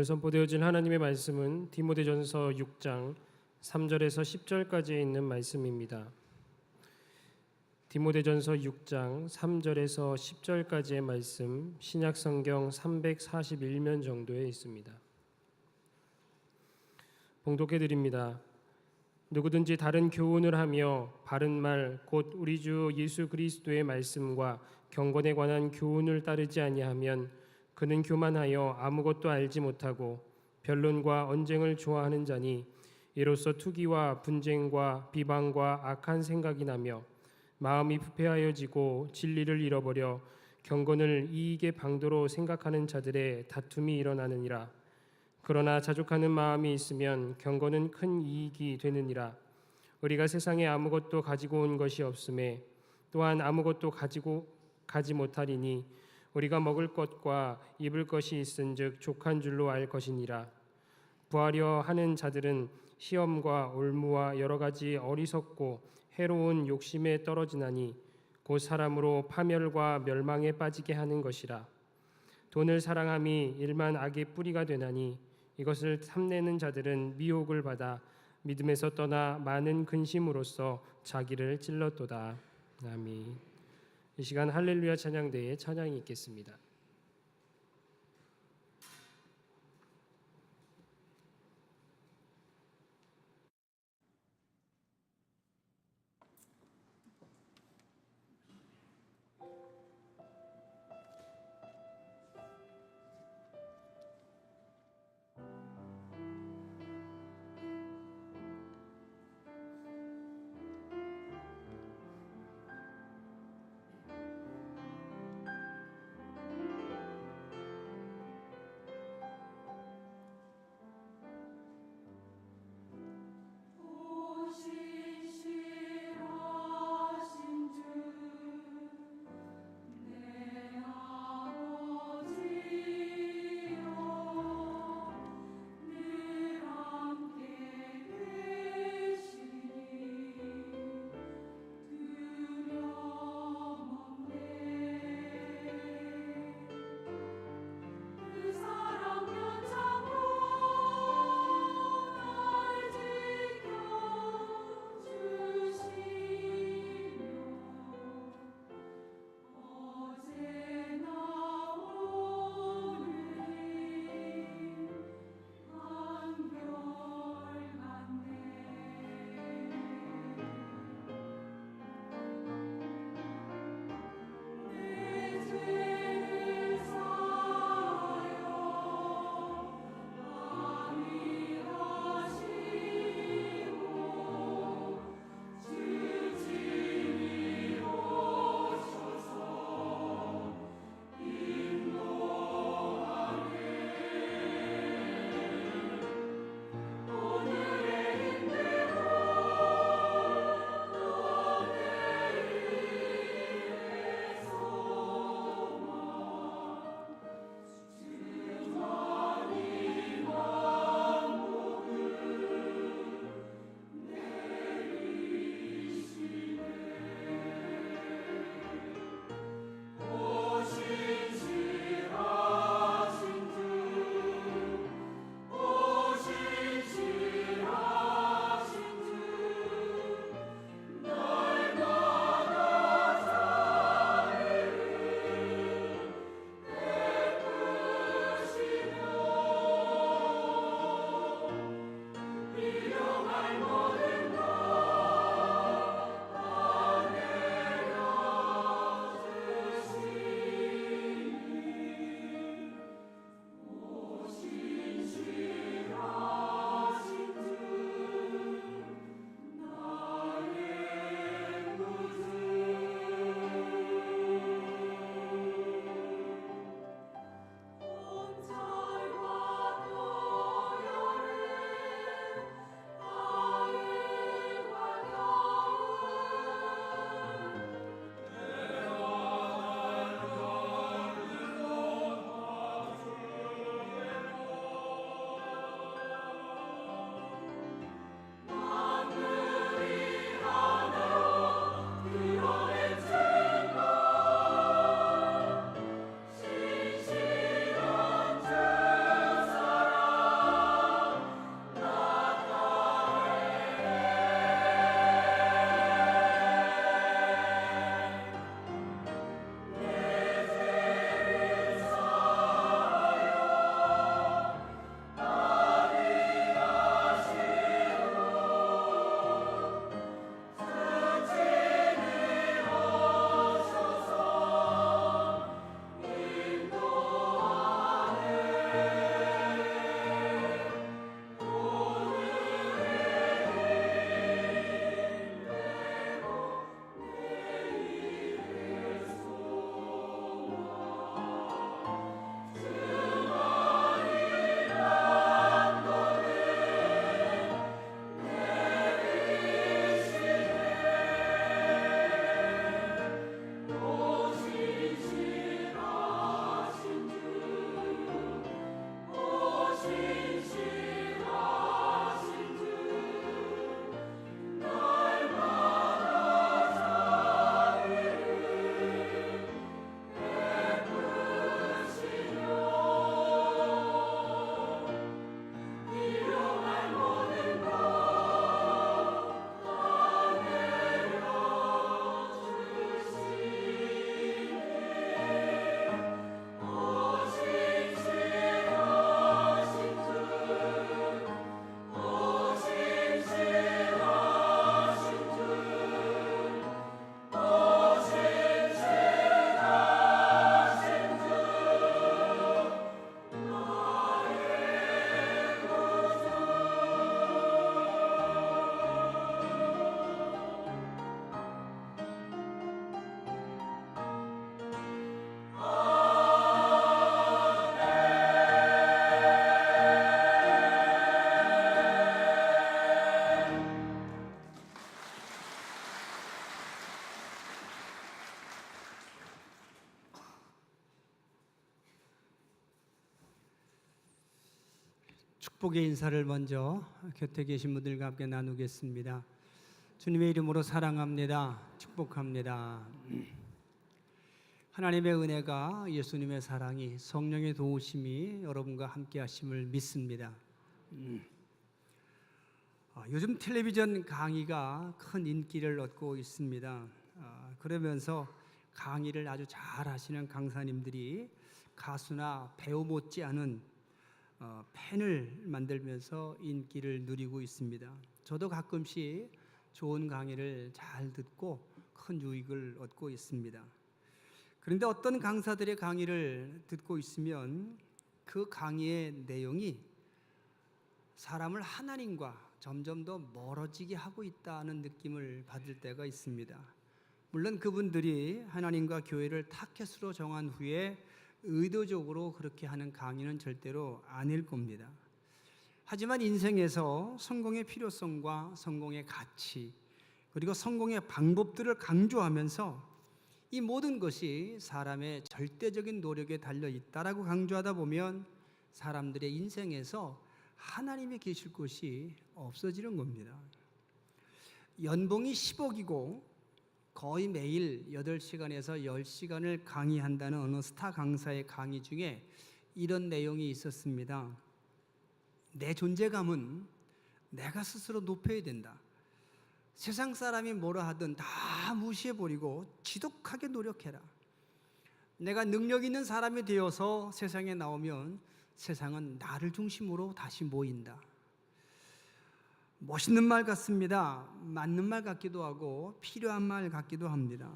오늘 선포되어질 하나님의 말씀은 디모데전서 6장 3절에서 10절까지에 있는 말씀입니다. 디모데전서 6장 3절에서 10절까지의 말씀, 신약성경 341면 정도에 있습니다. 봉독해 드립니다. 누구든지 다른 교훈을 하며 바른 말 곧 우리 주 예수 그리스도의 말씀과 경건에 관한 교훈을 따르지 아니하면 그는 교만하여 아무것도 알지 못하고 변론과 언쟁을 좋아하는 자니 이로써 투기와 분쟁과 비방과 악한 생각이 나며 마음이 부패하여지고 진리를 잃어버려 경건을 이익의 방도로 생각하는 자들의 다툼이 일어나느니라. 그러나 자족하는 마음이 있으면 경건은 큰 이익이 되느니라. 우리가 세상에 아무것도 가지고 온 것이 없음에 또한 아무것도 가지 못하리니 우리가 먹을 것과 입을 것이 있은즉 족한 줄로 알 것이니라. 구하려 하는 자들은 시험과 올무와 여러 가지 어리석고 해로운 욕심에 떨어지나니 곧 사람으로 파멸과 멸망에 빠지게 하는 것이라. 돈을 사랑함이 일만 악의 뿌리가 되나니 이것을 탐내는 자들은 미혹을 받아 믿음에서 떠나 많은 근심으로써 자기를 찔렀도다. 아멘. 이 시간 할렐루야 찬양대에 찬양이 있겠습니다. 축복의 인사를 먼저 곁에 계신 분들과 함께 나누겠습니다. 주님의 이름으로 사랑합니다. 축복합니다. 하나님의 은혜가, 예수님의 사랑이, 성령의 도우심이 여러분과 함께 하심을 믿습니다. 요즘 텔레비전 강의가 큰 인기를 얻고 있습니다. 그러면서 강의를 아주 잘 하시는 강사님들이 가수나 배우 못지않은 팬을 만들면서 인기를 누리고 있습니다. 저도 가끔씩 좋은 강의를 잘 듣고 큰 유익을 얻고 있습니다. 그런데 어떤 강사들의 강의를 듣고 있으면 그 강의의 내용이 사람을 하나님과 점점 더 멀어지게 하고 있다는 느낌을 받을 때가 있습니다. 물론 그분들이 하나님과 교회를 타켓으로 정한 후에 의도적으로 그렇게 하는 강의는 절대로 아닐 겁니다. 하지만 인생에서 성공의 필요성과 성공의 가치, 그리고 성공의 방법들을 강조하면서 이 모든 것이 사람의 절대적인 노력에 달려 있다라고 강조하다 보면 사람들의 인생에서 하나님이 계실 곳이 없어지는 겁니다. 연봉이 10억이고 거의 매일 8시간에서 10시간을 강의한다는 어느 스타 강사의 강의 중에 이런 내용이 있었습니다. 내 존재감은 내가 스스로 높여야 된다. 세상 사람이 뭐라 하든 다 무시해버리고 지독하게 노력해라. 내가 능력 있는 사람이 되어서 세상에 나오면 세상은 나를 중심으로 다시 모인다. 멋있는 말 같습니다. 맞는 말 같기도 하고 필요한 말 같기도 합니다.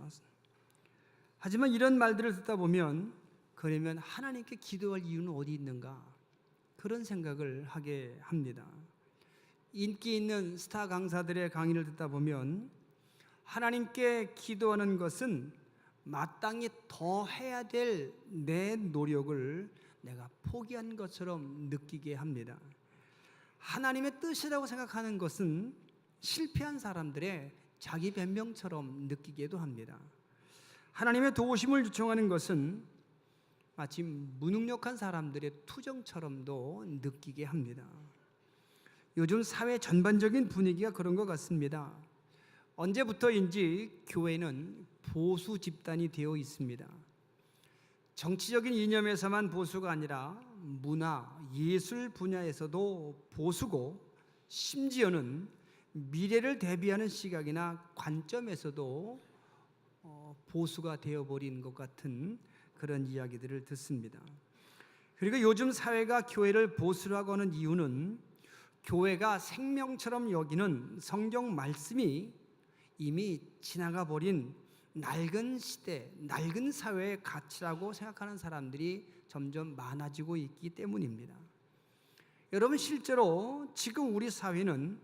하지만 이런 말들을 듣다 보면 그러면 하나님께 기도할 이유는 어디 있는가? 그런 생각을 하게 합니다. 인기 있는 스타 강사들의 강의를 듣다 보면 하나님께 기도하는 것은 마땅히 더 해야 될 내 노력을 내가 포기한 것처럼 느끼게 합니다. 하나님의 뜻이라고 생각하는 것은 실패한 사람들의 자기 변명처럼 느끼기도 합니다. 하나님의 도우심을 요청하는 것은 마치 무능력한 사람들의 투정처럼도 느끼게 합니다. 요즘 사회 전반적인 분위기가 그런 것 같습니다. 언제부터인지 교회는 보수 집단이 되어 있습니다. 정치적인 이념에서만 보수가 아니라 문화, 예술 분야에서도 보수고 심지어는 미래를 대비하는 시각이나 관점에서도 보수가 되어버린 것 같은 그런 이야기들을 듣습니다. 그리고 요즘 사회가 교회를 보수라고 하는 이유는 교회가 생명처럼 여기는 성경 말씀이 이미 지나가 버린 낡은 시대, 낡은 사회의 가치라고 생각하는 사람들이 점점 많아지고 있기 때문입니다. 여러분, 실제로 지금 우리 사회는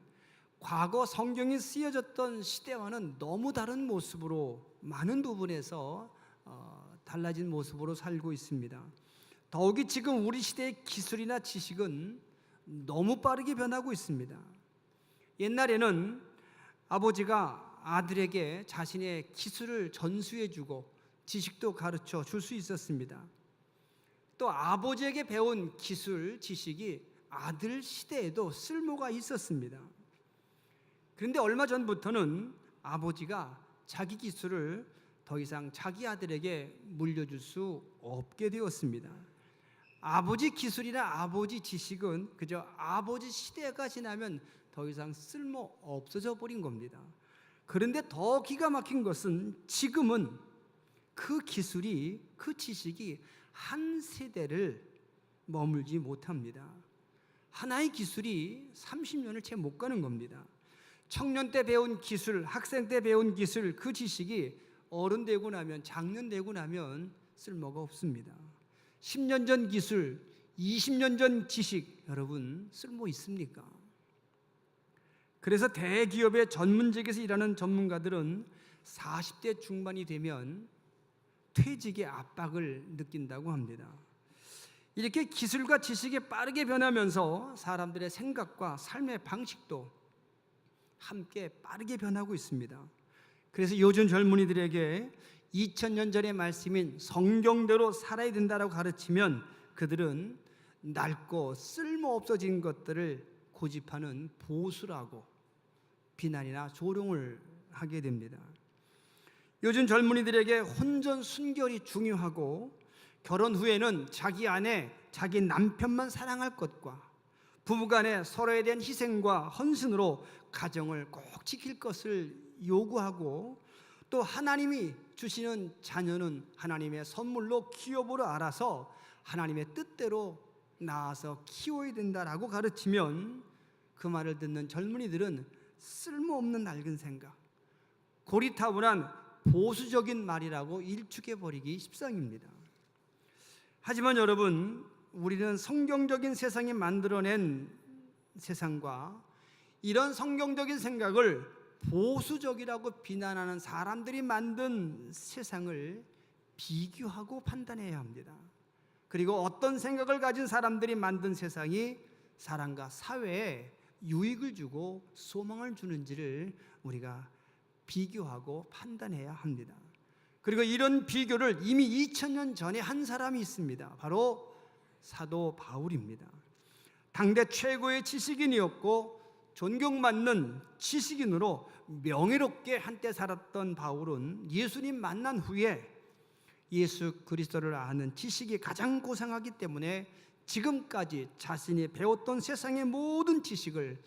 과거 성경이 쓰여졌던 시대와는 너무 다른 모습으로 많은 부분에서 달라진 모습으로 살고 있습니다. 더욱이 지금 우리 시대의 기술이나 지식은 너무 빠르게 변하고 있습니다. 옛날에는 아버지가 아들에게 자신의 기술을 전수해주고 지식도 가르쳐 줄 수 있었습니다. 또 아버지에게 배운 기술, 지식이 아들 시대에도 쓸모가 있었습니다. 그런데 얼마 전부터는 아버지가 자기 기술을 더 이상 자기 아들에게 물려줄 수 없게 되었습니다. 아버지 기술이나 아버지 지식은 그저 아버지 시대가 지나면 더 이상 쓸모 없어져 버린 겁니다. 그런데 더 기가 막힌 것은 지금은 그 기술이, 그 지식이 한 세대를 머물지 못합니다. 하나의 기술이 30년을 채 못 가는 겁니다. 청년 때 배운 기술, 학생 때 배운 기술, 그 지식이 어른 되고 나면, 장년 되고 나면 쓸모가 없습니다. 10년 전 기술, 20년 전 지식, 여러분 쓸모 있습니까? 그래서 대기업의 전문직에서 일하는 전문가들은 40대 중반이 되면 퇴직의 압박을 느낀다고 합니다. 이렇게 기술과 지식이 빠르게 변하면서 사람들의 생각과 삶의 방식도 함께 빠르게 변하고 있습니다. 그래서 요즘 젊은이들에게 2000년 전의 말씀인 성경대로 살아야 된다고 가르치면 그들은 낡고 쓸모없어진 것들을 고집하는 보수라고 비난이나 조롱을 하게 됩니다. 요즘 젊은이들에게 혼전 순결이 중요하고 결혼 후에는 자기 아내, 자기 남편만 사랑할 것과 부부간에 서로에 대한 희생과 헌신으로 가정을 꼭 지킬 것을 요구하고, 또 하나님이 주시는 자녀는 하나님의 선물로 기업으로 알아서 하나님의 뜻대로 낳아서 키워야 된다라고 가르치면, 그 말을 듣는 젊은이들은 쓸모없는 낡은 생각, 고리타분한 보수적인 말이라고 일축해버리기 십상입니다. 하지만 여러분, 우리는 성경적인 세상이 만들어낸 세상과 이런 성경적인 생각을 보수적이라고 비난하는 사람들이 만든 세상을 비교하고 판단해야 합니다. 그리고 어떤 생각을 가진 사람들이 만든 세상이 사람과 사회에 유익을 주고 소망을 주는지를 우리가 비교하고 판단해야 합니다. 그리고 이런 비교를 이미 2000년 전에 한 사람이 있습니다. 바로 사도 바울입니다. 당대 최고의 지식인이었고 존경받는 지식인으로 명예롭게 한때 살았던 바울은 예수님 만난 후에 예수 그리스도를 아는 지식이 가장 고상하기 때문에 지금까지 자신이 배웠던 세상의 모든 지식을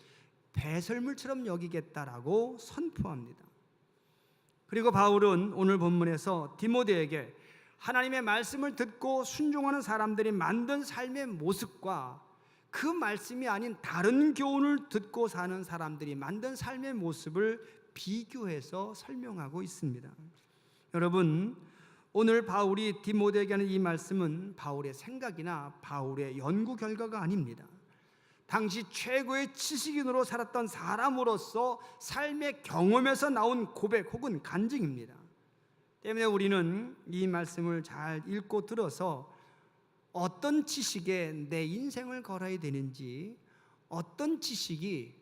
배설물처럼 여기겠다라고 선포합니다. 그리고 바울은 오늘 본문에서 디모데에게 하나님의 말씀을 듣고 순종하는 사람들이 만든 삶의 모습과 그 말씀이 아닌 다른 교훈을 듣고 사는 사람들이 만든 삶의 모습을 비교해서 설명하고 있습니다. 여러분, 오늘 바울이 디모데에게 하는 이 말씀은 바울의 생각이나 바울의 연구 결과가 아닙니다. 당시 최고의 지식인으로 살았던 사람으로서 삶의 경험에서 나온 고백 혹은 간증입니다. 때문에 우리는 이 말씀을 잘 읽고 들어서 어떤 지식에 내 인생을 걸어야 되는지, 어떤 지식이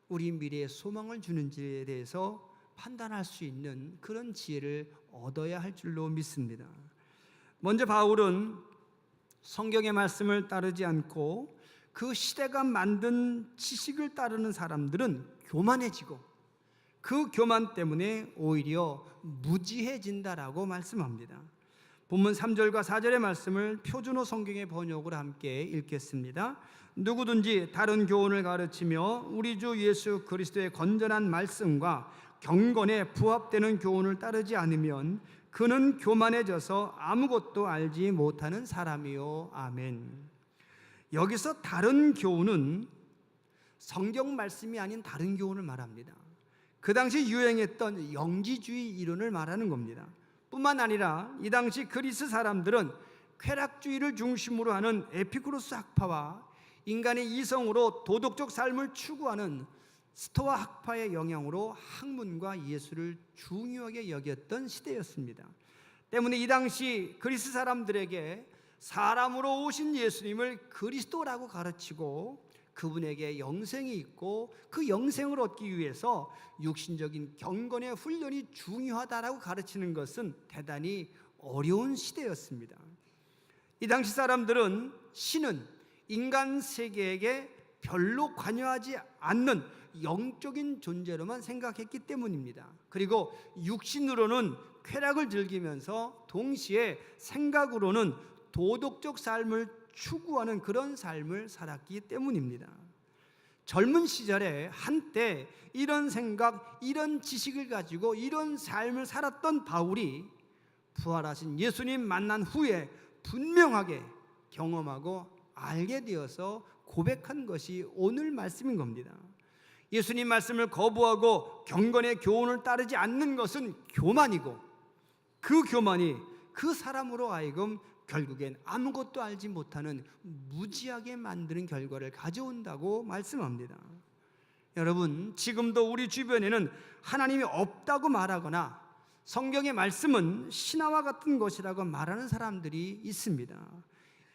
우리 미래에 소망을 주는지에 대해서 판단할 수 있는 그런 지혜를 얻어야 할 줄로 믿습니다. 먼저 바울은 성경의 말씀을 따르지 않고 그 시대가 만든 지식을 따르는 사람들은 교만해지고 그 교만 때문에 오히려 무지해진다라고 말씀합니다. 본문 3절과 4절의 말씀을 표준어 성경의 번역으로 함께 읽겠습니다. 누구든지 다른 교훈을 가르치며 우리 주 예수 그리스도의 건전한 말씀과 경건에 부합되는 교훈을 따르지 않으면 그는 교만해져서 아무것도 알지 못하는 사람이요. 아멘. 여기서 다른 교훈은 성경 말씀이 아닌 다른 교훈을 말합니다. 그 당시 유행했던 영지주의 이론을 말하는 겁니다. 뿐만 아니라 이 당시 그리스 사람들은 쾌락주의를 중심으로 하는 에피쿠로스 학파와 인간의 이성으로 도덕적 삶을 추구하는 스토아 학파의 영향으로 학문과 예술을 중요하게 여겼던 시대였습니다. 때문에 이 당시 그리스 사람들에게 사람으로 오신 예수님을 그리스도라고 가르치고 그분에게 영생이 있고 그 영생을 얻기 위해서 육신적인 경건의 훈련이 중요하다라고 가르치는 것은 대단히 어려운 시대였습니다. 이 당시 사람들은 신은 인간 세계에게 별로 관여하지 않는 영적인 존재로만 생각했기 때문입니다. 그리고 육신으로는 쾌락을 즐기면서 동시에 생각으로는 도덕적 삶을 추구하는 그런 삶을 살았기 때문입니다. 젊은 시절에 한때 이런 생각, 이런 지식을 가지고 이런 삶을 살았던 바울이 부활하신 예수님 만난 후에 분명하게 경험하고 알게 되어서 고백한 것이 오늘 말씀인 겁니다. 예수님 말씀을 거부하고 경건의 교훈을 따르지 않는 것은 교만이고 그 교만이 그 사람으로 하여금 결국엔 아무것도 알지 못하는 무지하게 만드는 결과를 가져온다고 말씀합니다. 여러분, 지금도 우리 주변에는 하나님이 없다고 말하거나 성경의 말씀은 신화와 같은 것이라고 말하는 사람들이 있습니다.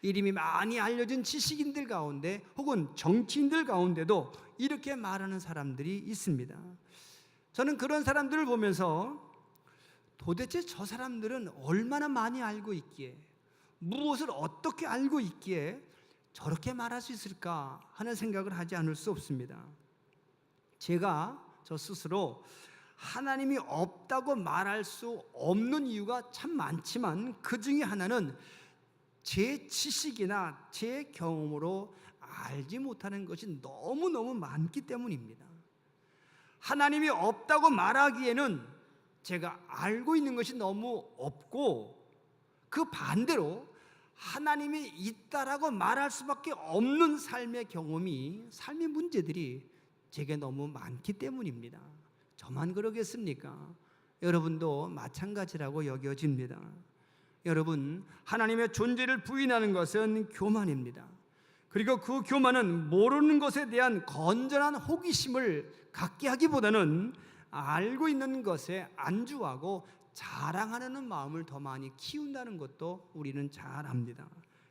이름이 많이 알려진 지식인들 가운데 혹은 정치인들 가운데도 이렇게 말하는 사람들이 있습니다. 저는 그런 사람들을 보면서 도대체 저 사람들은 얼마나 많이 알고 있기에, 무엇을 어떻게 알고 있기에 저렇게 말할 수 있을까 하는 생각을 하지 않을 수 없습니다. 제가 저 스스로 하나님이 없다고 말할 수 없는 이유가 참 많지만 그 중에 하나는 제 지식이나 제 경험으로 알지 못하는 것이 너무너무 많기 때문입니다. 하나님이 없다고 말하기에는 제가 알고 있는 것이 너무 없고, 그 반대로 하나님이 있다라고 말할 수밖에 없는 삶의 문제들이 제게 너무 많기 때문입니다. 저만 그러겠습니까? 여러분도 마찬가지라고 여겨집니다. 여러분, 하나님의 존재를 부인하는 것은 교만입니다. 그리고 그 교만은 모르는 것에 대한 건전한 호기심을 갖게 하기보다는 알고 있는 것에 안주하고 자랑하려는 마음을 더 많이 키운다는 것도 우리는 잘 압니다.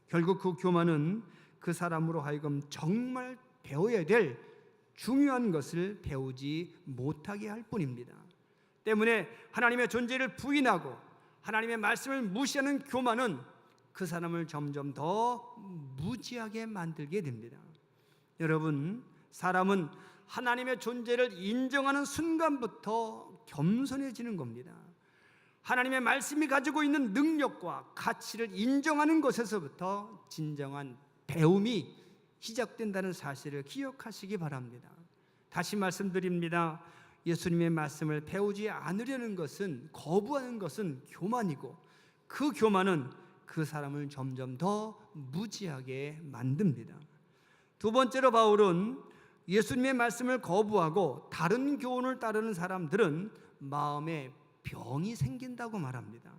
결국 그 교만은 그 사람으로 하여금 정말 배워야 될 중요한 것을 배우지 못하게 할 뿐입니다. 때문에 하나님의 존재를 부인하고 하나님의 말씀을 무시하는 교만은 그 사람을 점점 더 무지하게 만들게 됩니다. 여러분, 사람은 하나님의 존재를 인정하는 순간부터 겸손해지는 겁니다. 하나님의 말씀이 가지고 있는 능력과 가치를 인정하는 것에서부터 진정한 배움이 시작된다는 사실을 기억하시기 바랍니다. 다시 말씀드립니다. 예수님의 말씀을 배우지 않으려는 것은, 거부하는 것은 교만이고, 그 교만은 그 사람을 점점 더 무지하게 만듭니다. 두 번째로 바울은 예수님의 말씀을 거부하고 다른 교훈을 따르는 사람들은 마음에 병이 생긴다고 말합니다.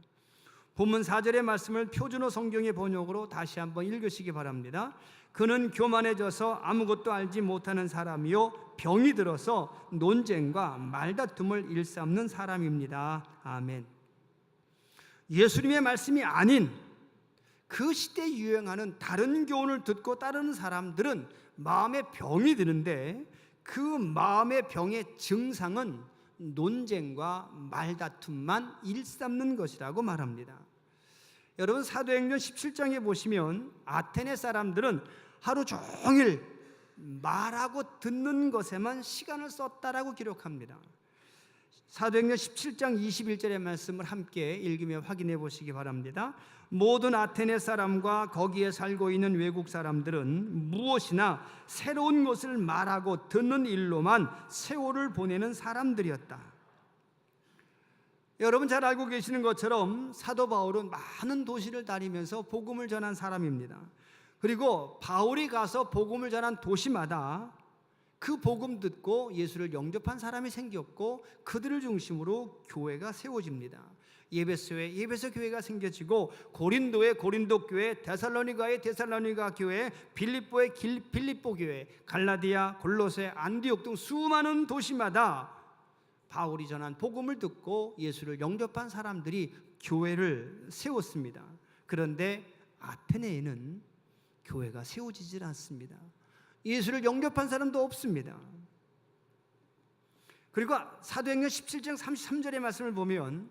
본문 4절의 말씀을 표준어 성경의 번역으로 다시 한번 읽으시기 바랍니다. 그는 교만해져서 아무것도 알지 못하는 사람이요 병이 들어서 논쟁과 말다툼을 일삼는 사람입니다. 아멘. 예수님의 말씀이 아닌 그 시대에 유행하는 다른 교훈을 듣고 따르는 사람들은 마음에 병이 드는데, 그 마음의 병의 증상은 논쟁과 말다툼만 일삼는 것이라고 말합니다. 여러분, 사도행전 17장에 보시면 아테네 사람들은 하루 종일 말하고 듣는 것에만 시간을 썼다라고 기록합니다. 사도행전 17장 21절의 말씀을 함께 읽으며 확인해 보시기 바랍니다. 모든 아테네 사람과 거기에 살고 있는 외국 사람들은 무엇이나 새로운 것을 말하고 듣는 일로만 세월을 보내는 사람들이었다. 여러분 잘 알고 계시는 것처럼 사도 바울은 많은 도시를 다니면서 복음을 전한 사람입니다. 그리고 바울이 가서 복음을 전한 도시마다 그 복음 듣고 예수를 영접한 사람이 생겼고, 그들을 중심으로 교회가 세워집니다. 예배소에 예배소 교회가 생겨지고, 고린도에 고린도 교회, 데살로니가에 데살로니가 교회, 빌립보에 빌립보 교회, 갈라디아, 골로새, 안디옥 등 수많은 도시마다 바울이 전한 복음을 듣고 예수를 영접한 사람들이 교회를 세웠습니다. 그런데 아테네에는 교회가 세워지질 않습니다. 예수를 영접한 사람도 없습니다. 그리고 사도행전 17장 33절의 말씀을 보면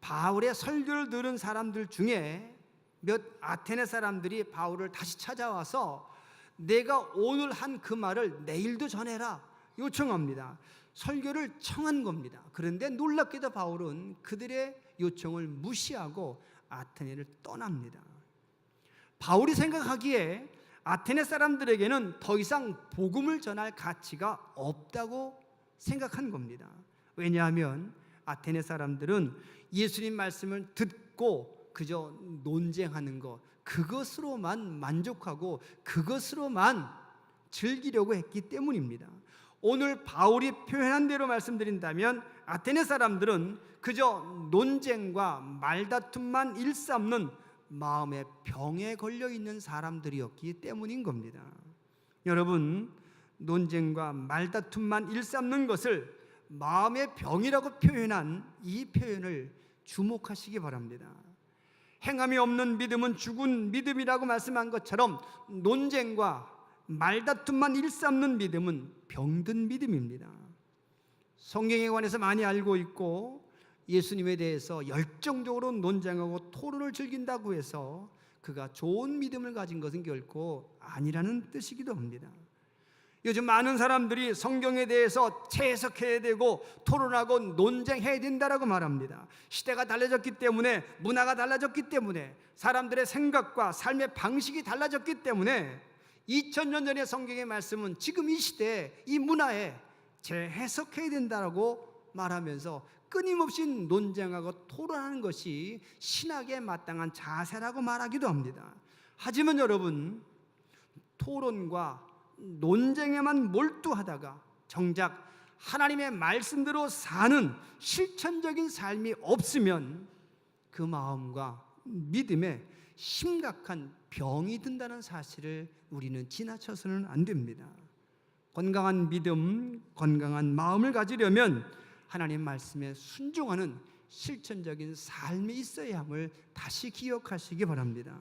바울의 설교를 들은 사람들 중에 몇 아테네 사람들이 바울을 다시 찾아와서 내가 오늘 한 그 말을 내일도 전해라 요청합니다. 설교를 청한 겁니다. 그런데 놀랍게도 바울은 그들의 요청을 무시하고 아테네를 떠납니다. 바울이 생각하기에 아테네 사람들에게는 더 이상 복음을 전할 가치가 없다고 생각한 겁니다. 왜냐하면 아테네 사람들은 예수님 말씀을 듣고 그저 논쟁하는 것, 그것으로만 만족하고 그것으로만 즐기려고 했기 때문입니다. 오늘 바울이 표현한 대로 말씀드린다면 아테네 사람들은 그저 논쟁과 말다툼만 일삼는 마음의 병에 걸려 있는 사람들이었기 때문인 겁니다. 여러분, 논쟁과 말다툼만 일삼는 것을 마음의 병이라고 표현한 이 표현을 주목하시기 바랍니다. 행함이 없는 믿음은 죽은 믿음이라고 말씀한 것처럼 논쟁과 말다툼만 일삼는 믿음은 병든 믿음입니다. 성경에 관해서 많이 알고 있고 예수님에 대해서 열정적으로 논쟁하고 토론을 즐긴다고 해서 그가 좋은 믿음을 가진 것은 결코 아니라는 뜻이기도 합니다. 요즘 많은 사람들이 성경에 대해서 재해석해야 되고 토론하고 논쟁해야 된다라고 말합니다. 시대가 달라졌기 때문에, 문화가 달라졌기 때문에, 사람들의 생각과 삶의 방식이 달라졌기 때문에 2000년 전의 성경의 말씀은 지금 이 시대에, 이 문화에 재해석해야 된다라고 말하면서 끊임없이 논쟁하고 토론하는 것이 신학에 마땅한 자세라고 말하기도 합니다. 하지만 여러분, 토론과 논쟁에만 몰두하다가 정작 하나님의 말씀대로 사는 실천적인 삶이 없으면 그 마음과 믿음에 심각한 병이 든다는 사실을 우리는 지나쳐서는 안 됩니다. 건강한 믿음, 건강한 마음을 가지려면 하나님 말씀에 순종하는 실천적인 삶이 있어야 함을 다시 기억하시기 바랍니다.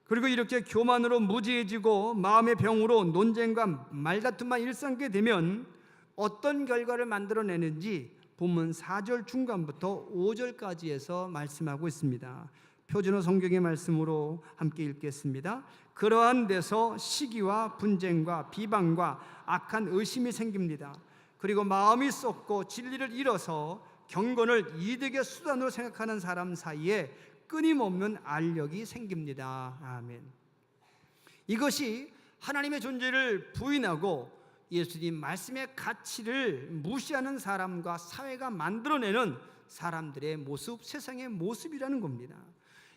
그리고 이렇게 교만으로 무지해지고 마음의 병으로 논쟁과 말다툼만 일삼게 되면 어떤 결과를 만들어내는지 본문 4절 중간부터 5절까지에서 말씀하고 있습니다. 표준어 성경의 말씀으로 함께 읽겠습니다. 그러한 데서 시기와 분쟁과 비방과 악한 의심이 생깁니다. 그리고 마음이 썩고 진리를 잃어서 경건을 이득의 수단으로 생각하는 사람 사이에 끊임없는 알력이 생깁니다. 아멘. 이것이 하나님의 존재를 부인하고 예수님 말씀의 가치를 무시하는 사람과 사회가 만들어내는 사람들의 모습, 세상의 모습이라는 겁니다.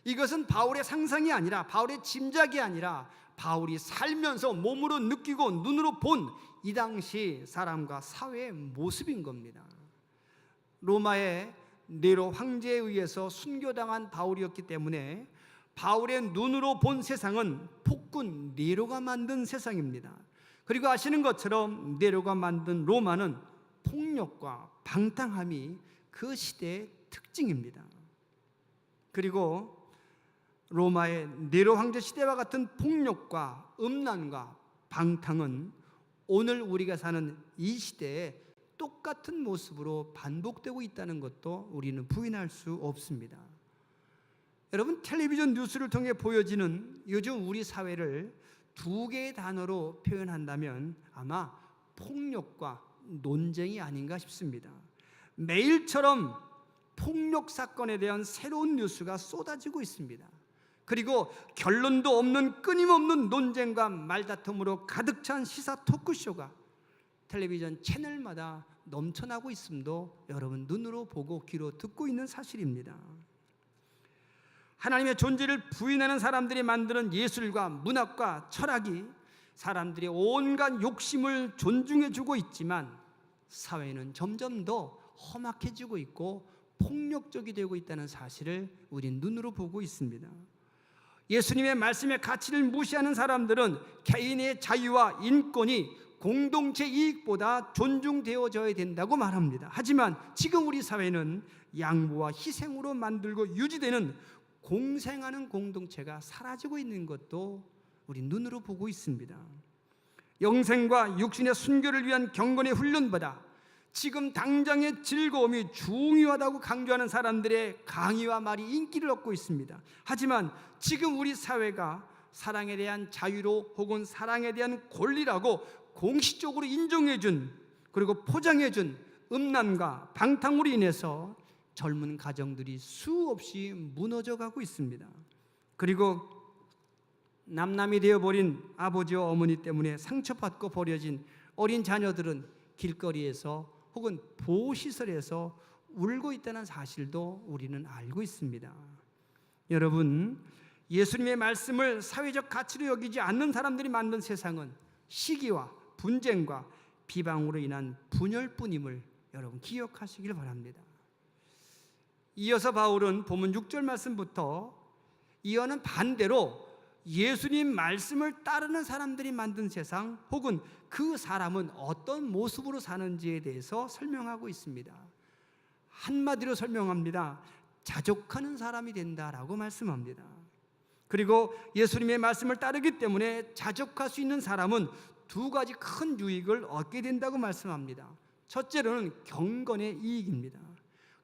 이것은 바울의 상상이 아니라, 바울의 짐작이 아니라 바울이 살면서 몸으로 느끼고 눈으로 본 이 당시 사람과 사회의 모습인 겁니다. 로마의 네로 황제에 의해서 순교당한 바울이었기 때문에 바울의 눈으로 본 세상은 폭군 네로가 만든 세상입니다. 그리고 아시는 것처럼 네로가 만든 로마는 폭력과 방탕함이 그 시대의 특징입니다. 그리고 로마의 네로 황제 시대와 같은 폭력과 음란과 방탕은 오늘 우리가 사는 이 시대에 똑같은 모습으로 반복되고 있다는 것도 우리는 부인할 수 없습니다. 여러분, 텔레비전 뉴스를 통해 보여지는 요즘 우리 사회를 두 개의 단어로 표현한다면 아마 폭력과 논쟁이 아닌가 싶습니다. 매일처럼 폭력 사건에 대한 새로운 뉴스가 쏟아지고 있습니다. 그리고 결론도 없는 끊임없는 논쟁과 말다툼으로 가득 찬 시사 토크쇼가 텔레비전 채널마다 넘쳐나고 있음도 여러분 눈으로 보고 귀로 듣고 있는 사실입니다. 하나님의 존재를 부인하는 사람들이 만드는 예술과 문학과 철학이 사람들의 온갖 욕심을 존중해주고 있지만 사회는 점점 더 험악해지고 있고 폭력적이 되고 있다는 사실을 우린 눈으로 보고 있습니다. 예수님의 말씀의 가치를 무시하는 사람들은 개인의 자유와 인권이 공동체 이익보다 존중되어져야 된다고 말합니다. 하지만 지금 우리 사회는 양보와 희생으로 만들고 유지되는 공생하는 공동체가 사라지고 있는 것도 우리 눈으로 보고 있습니다. 영생과 육신의 순교를 위한 경건의 훈련보다 지금 당장의 즐거움이 중요하다고 강조하는 사람들의 강의와 말이 인기를 얻고 있습니다. 하지만 지금 우리 사회가 사랑에 대한 자유로 혹은 사랑에 대한 권리라고 공식적으로 인정해준 그리고 포장해준 음란과 방탕으로 인해서 젊은 가정들이 수없이 무너져가고 있습니다. 그리고 남남이 되어버린 아버지와 어머니 때문에 상처받고 버려진 어린 자녀들은 길거리에서 혹은 보호시설에서 울고 있다는 사실도 우리는 알고 있습니다. 여러분, 예수님의 말씀을 사회적 가치로 여기지 않는 사람들이 만든 세상은 시기와 분쟁과 비방으로 인한 분열뿐임을 여러분 기억하시길 바랍니다. 이어서 바울은 본문 6절 말씀부터 이어는 반대로 예수님 말씀을 따르는 사람들이 만든 세상 혹은 그 사람은 어떤 모습으로 사는지에 대해서 설명하고 있습니다. 한마디로 설명합니다. 자족하는 사람이 된다라고 말씀합니다. 그리고 예수님의 말씀을 따르기 때문에 자족할 수 있는 사람은 두 가지 큰 유익을 얻게 된다고 말씀합니다. 첫째로는 경건의 이익입니다.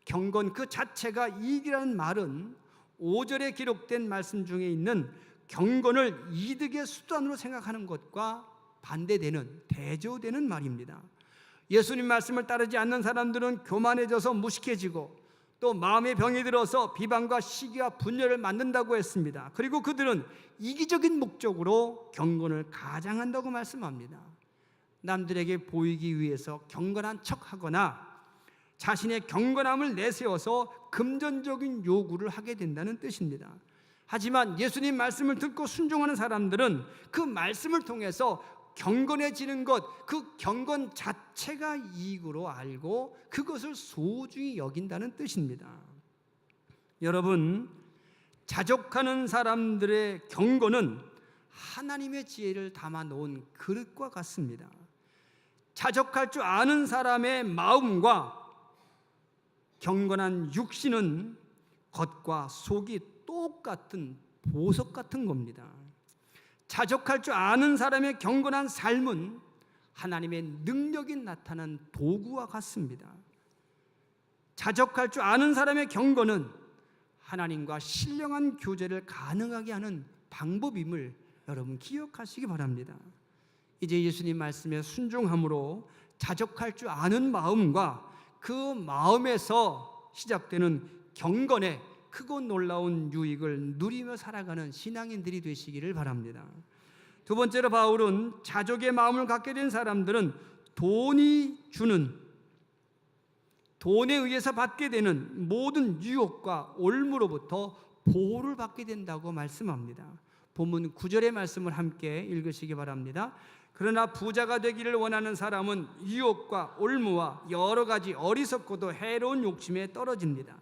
경건 그 자체가 이익이라는 말은 5절에 기록된 말씀 중에 있는 경건을 이득의 수단으로 생각하는 것과 반대되는, 대조되는 말입니다. 예수님 말씀을 따르지 않는 사람들은 교만해져서 무식해지고 또 마음의 병이 들어서 비방과 시기와 분열을 만든다고 했습니다. 그리고 그들은 이기적인 목적으로 경건을 가장한다고 말씀합니다. 남들에게 보이기 위해서 경건한 척하거나 자신의 경건함을 내세워서 금전적인 요구를 하게 된다는 뜻입니다. 하지만 예수님 말씀을 듣고 순종하는 사람들은 그 말씀을 통해서 경건해지는 것, 그 경건 자체가 이익으로 알고 그것을 소중히 여긴다는 뜻입니다. 여러분, 자족하는 사람들의 경건은 하나님의 지혜를 담아 놓은 그릇과 같습니다. 자족할 줄 아는 사람의 마음과 경건한 육신은 겉과 속이 똑같은 보석 같은 겁니다. 자족할 줄 아는 사람의 경건한 삶은 하나님의 능력이 나타난 도구와 같습니다. 자족할 줄 아는 사람의 경건은 하나님과 신령한 교제를 가능하게 하는 방법임을 여러분 기억하시기 바랍니다. 이제 예수님 말씀에 순종함으로 자족할 줄 아는 마음과 그 마음에서 시작되는 경건의 크고 놀라운 유익을 누리며 살아가는 신앙인들이 되시기를 바랍니다. 두 번째로 바울은 자족의 마음을 갖게 된 사람들은 돈에 의해서 받게 되는 모든 유혹과 올무로부터 보호를 받게 된다고 말씀합니다. 본문 9절의 말씀을 함께 읽으시기 바랍니다. 그러나 부자가 되기를 원하는 사람은 유혹과 올무와 여러 가지 어리석고도 해로운 욕심에 떨어집니다.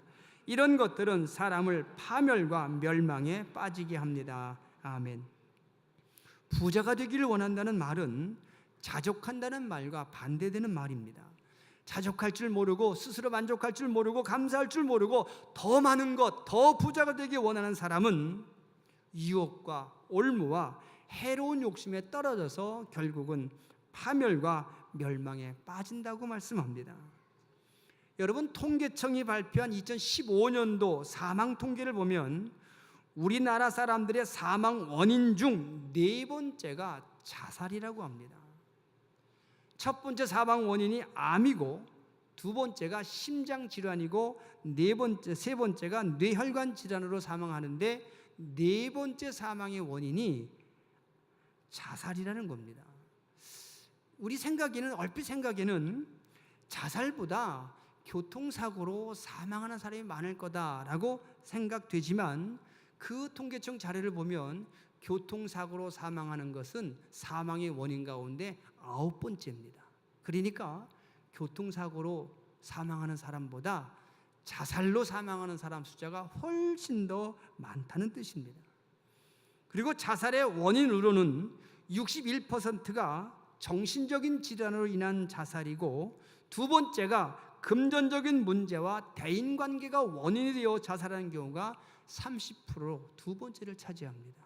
이런 것들은 사람을 파멸과 멸망에 빠지게 합니다. 아멘. 부자가 되기를 원한다는 말은 자족한다는 말과 반대되는 말입니다. 자족할 줄 모르고 스스로 만족할 줄 모르고 감사할 줄 모르고 더 많은 것, 더 부자가 되기 원하는 사람은 유혹과 올무와 해로운 욕심에 떨어져서 결국은 파멸과 멸망에 빠진다고 말씀합니다. 여러분, 통계청이 발표한 2015년도 사망 통계를 보면 우리나라 사람들의 사망 원인 중 4번째가 자살이라고 합니다. 첫 번째 사망 원인이 암이고, 두 번째가 심장질환이고, 세 번째가 뇌혈관 질환으로 사망하는데 4번째 사망의 원인이 자살이라는 겁니다. 우리 생각에는, 얼핏 생각에는 자살보다 교통사고로 사망하는 사람이 많을 거다라고 생각되지만 그 통계청 자료를 보면 교통사고로 사망하는 것은 사망의 원인 가운데 9번째입니다. 그러니까 교통사고로 사망하는 사람보다 자살로 사망하는 사람 숫자가 훨씬 더 많다는 뜻입니다. 그리고 자살의 원인으로는 61%가 정신적인 질환으로 인한 자살이고, 두 번째가 금전적인 문제와 대인관계가 원인이 되어 자살하는 경우가 30%로 두 번째를 차지합니다.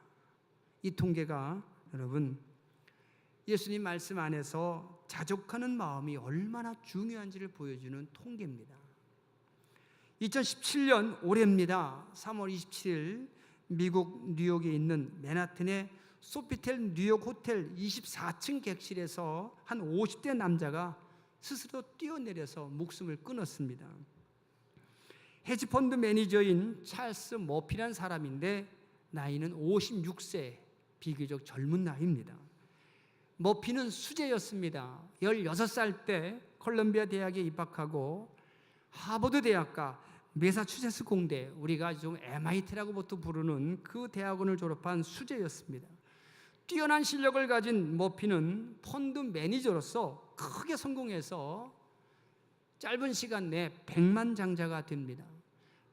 이 통계가 여러분 예수님 말씀 안에서 자족하는 마음이 얼마나 중요한지를 보여주는 통계입니다. 2017년 올해입니다. 3월 27일 미국 뉴욕에 있는 맨하튼의 소피텔 뉴욕 호텔 24층 객실에서 한 50대 남자가 스스로 뛰어내려서 목숨을 끊었습니다. 헤지펀드 매니저인 찰스 머피라는 사람인데 나이는 56세, 비교적 젊은 나이입니다. 머피는 수재였습니다. 16살 때 콜럼비아 대학에 입학하고 하버드 대학과 매사추세츠 공대, 우리가 좀 MIT라고 보통 부르는 그 대학원을 졸업한 수재였습니다. 뛰어난 실력을 가진 머피는 펀드 매니저로서 크게 성공해서 짧은 시간 내에 백만장자가 됩니다.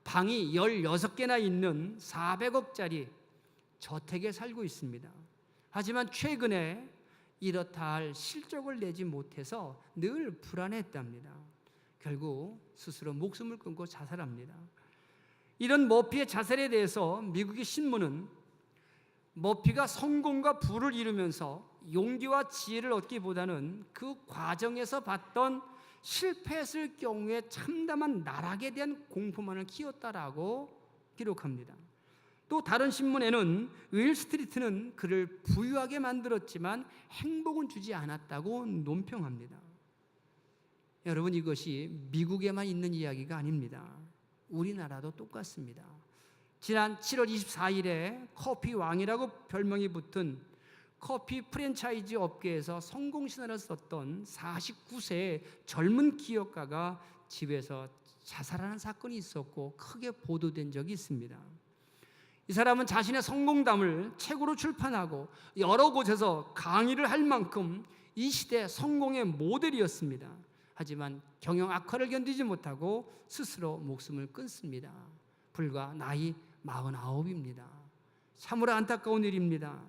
방이 16개나 있는 400억짜리 저택에 살고 있습니다. 하지만 최근에 이렇다 할 실적을 내지 못해서 늘 불안했답니다. 결국 스스로 목숨을 끊고 자살합니다. 이런 머피의 자살에 대해서 미국의 신문은 머피가 성공과 부를 이루면서 용기와 지혜를 얻기보다는 그 과정에서 봤던 실패했을 경우에 참담한 나락에 대한 공포만을 키웠다라고 기록합니다. 또 다른 신문에는 윌 스트리트는 그를 부유하게 만들었지만 행복은 주지 않았다고 논평합니다. 여러분, 이것이 미국에만 있는 이야기가 아닙니다. 우리나라도 똑같습니다. 지난 7월 24일에 커피 왕이라고 별명이 붙은 커피 프랜차이즈 업계에서 성공신화를 썼던 49세의 젊은 기업가가 집에서 자살하는 사건이 있었고 크게 보도된 적이 있습니다. 이 사람은 자신의 성공담을 책으로 출판하고 여러 곳에서 강의를 할 만큼 이 시대 성공의 모델이었습니다. 하지만 경영 악화를 견디지 못하고 스스로 목숨을 끊습니다. 불과 나이 49입니다. 참으로 안타까운 일입니다.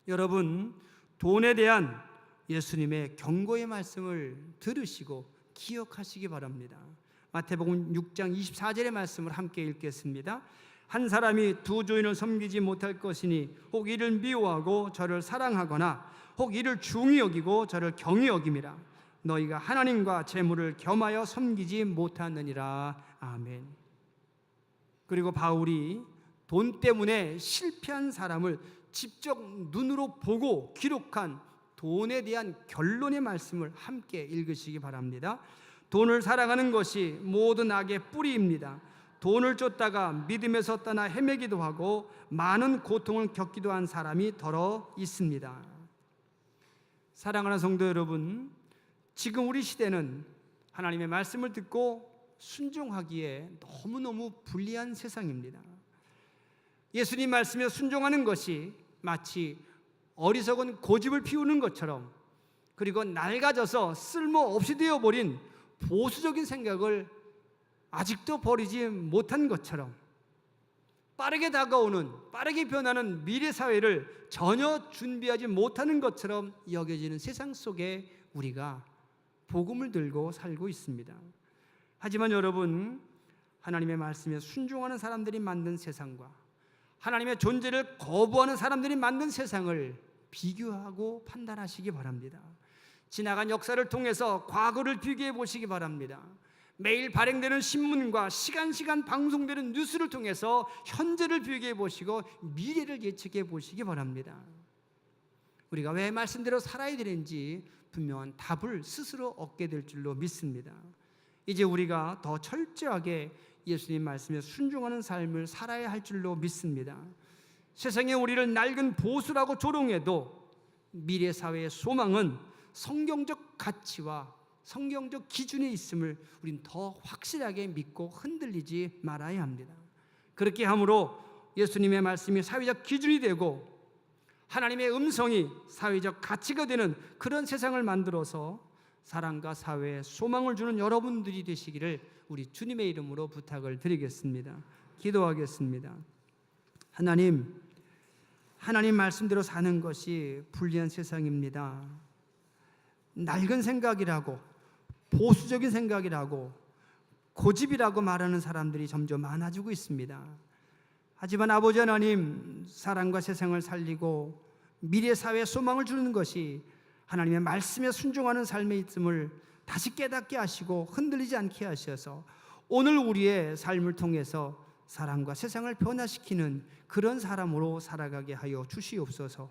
여러분, 돈에 대한 예수님의 경고의 말씀을 들으시고 기억하시기 바랍니다. 마태복음 6장 24절의 말씀을 함께 읽겠습니다. 한 사람이 두 주인을 섬기지 못할 것이니 혹 이를 미워하고 저를 사랑하거나 혹 이를 중히 여기고 저를 경히 여김이라. 너희가 하나님과 재물을 겸하여 섬기지 못하느니라. 아멘. 그리고 바울이 돈 때문에 실패한 사람을 직접 눈으로 보고 기록한 돈에 대한 결론의 말씀을 함께 읽으시기 바랍니다. 돈을 사랑하는 것이 모든 악의 뿌리입니다. 돈을 쫓다가 믿음에서 떠나 헤매기도 하고 많은 고통을 겪기도 한 사람이 더러 있습니다. 사랑하는 성도 여러분, 지금 우리 시대는 하나님의 말씀을 듣고 순종하기에 너무너무 불리한 세상입니다. 예수님 말씀에 순종하는 것이 마치 어리석은 고집을 피우는 것처럼, 그리고 낡아져서 쓸모없이 되어버린 보수적인 생각을 아직도 버리지 못한 것처럼, 빠르게 다가오는, 빠르게 변하는 미래 사회를 전혀 준비하지 못하는 것처럼 여겨지는 세상 속에 우리가 복음을 들고 살고 있습니다. 하지만 여러분, 하나님의 말씀에 순종하는 사람들이 만든 세상과 하나님의 존재를 거부하는 사람들이 만든 세상을 비교하고 판단하시기 바랍니다. 지나간 역사를 통해서 과거를 비교해 보시기 바랍니다. 매일 발행되는 신문과 시간 방송되는 뉴스를 통해서 현재를 비교해 보시고 미래를 예측해 보시기 바랍니다. 우리가 왜 말씀대로 살아야 되는지 분명한 답을 스스로 얻게 될 줄로 믿습니다. 이제 우리가 더 철저하게 예수님 말씀에 순종하는 삶을 살아야 할 줄로 믿습니다. 세상에 우리를 낡은 보수라고 조롱해도 미래 사회의 소망은 성경적 가치와 성경적 기준에 있음을 우린 더 확실하게 믿고 흔들리지 말아야 합니다. 그렇게 함으로 예수님의 말씀이 사회적 기준이 되고 하나님의 음성이 사회적 가치가 되는 그런 세상을 만들어서 사랑과 사회에 소망을 주는 여러분들이 되시기를 우리 주님의 이름으로 부탁을 드리겠습니다. 기도하겠습니다. 하나님 말씀대로 사는 것이 불리한 세상입니다. 낡은 생각이라고, 보수적인 생각이라고, 고집이라고 말하는 사람들이 점점 많아지고 있습니다. 하지만 아버지 하나님, 사랑과 세상을 살리고 미래 사회에 소망을 주는 것이 하나님의 말씀에 순종하는 삶에 있음을 다시 깨닫게 하시고 흔들리지 않게 하셔서 오늘 우리의 삶을 통해서 사랑과 세상을 변화시키는 그런 사람으로 살아가게 하여 주시옵소서.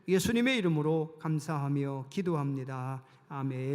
예수님의 이름으로 감사하며 기도합니다. 아멘.